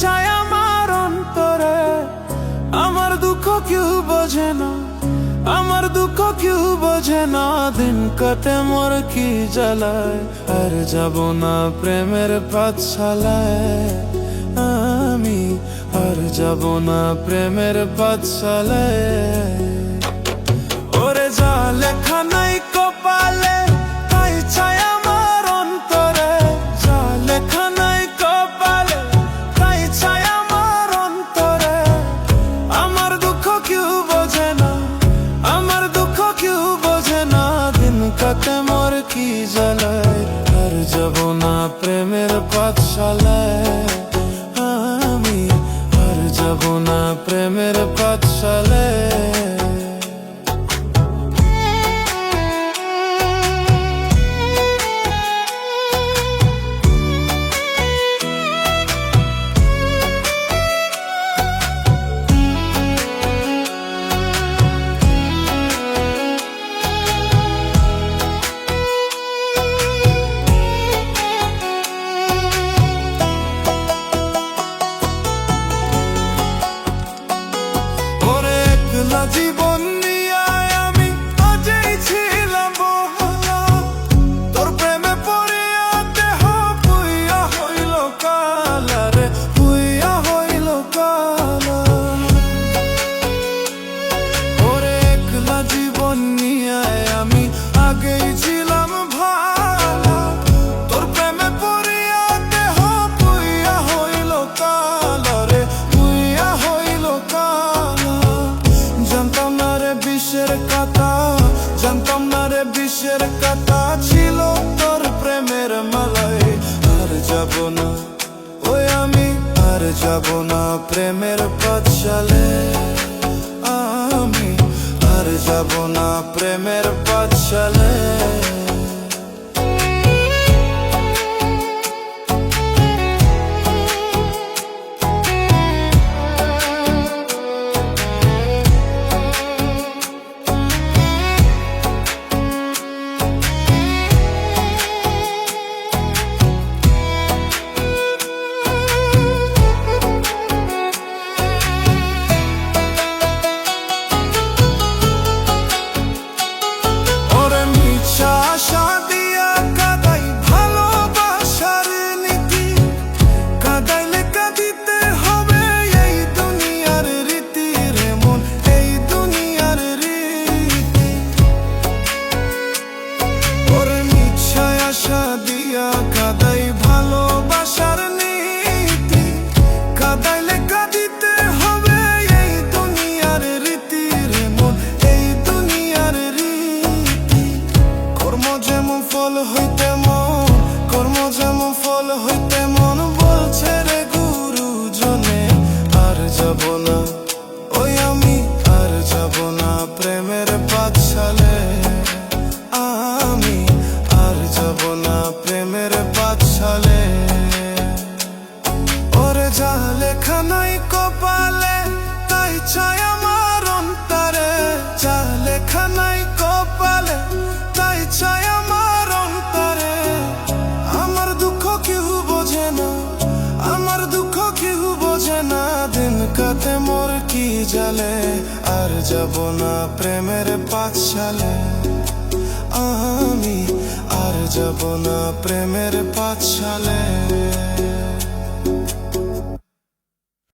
চাই আমার অন্তরে। আমার দুঃখ কেউ বোঝে না, আমার দুঃখ কেউ বোঝে না। দিন কাটে মোর কি জ্বালায়, আর যাব না প্রেমের পাঠশালায়। আমি আর যাব না প্রেমের পাঠশালায়। ওরে যা লেখা নাই কপালে, তাই চাই আমার অন্তরে। যা লেখা নাই কপালে, তাই চাই আমার অন্তরে। আমার দুঃখ কেউ বোঝে না, আমার দুঃখ কেউ বোঝে না। দিন কাটে মোর কি জ্বালায়, আর যাব না প্রেমের পাঠশালায়। আমি আর যাব না প্রেমের পাঠশালায়। জীবন নিয়ে আমি আজই ছিলাম বহালা, তোর প্রেমে পড়িয়া দেহ পুইয়া হইল কালা রে, পুইয়া হইল কালা। ওরে একলা জীবন নিয়ে আমি আগেই ছিলাম ভালা, তোর প্রেমে পড়িয়া দেহ পুইয়া হইল কালা রে, পুইয়া হইল কালা। জানতাম না রে বিষের কথা, জানতাম না রে বিষের কথা ছিল তোর প্রেমের মালায়। আর যাব না ওই আমি, আর যাব না প্রেমের পাঠশালায়। আমি আর যাব না প্রেমের পাঠশালায়। ফল হইতে মন, কর্ম যেমন ফল হইতে মন বলছে রে গুরুজনে। আর যাব না ওই আমি, আর যাব না প্রেমের পাঠশালায়। আমি আর যাব না প্রেমের পাঠশালায়। ওরে যা লেখা নাই কপালে, তাই চাই আমার অন্তরে। যা লেখা নাই কপালে, তাই চাই আমার অন্তরে। আমার দুঃখ কেউ বোঝে না, আমার দুঃখ কেউ বোঝে না। দিন কাটে মোর কি জ্বালে, আর যাব না প্রেমের পাঠশালায়। আমি আর যাব না প্রেমের পাঠশালায়।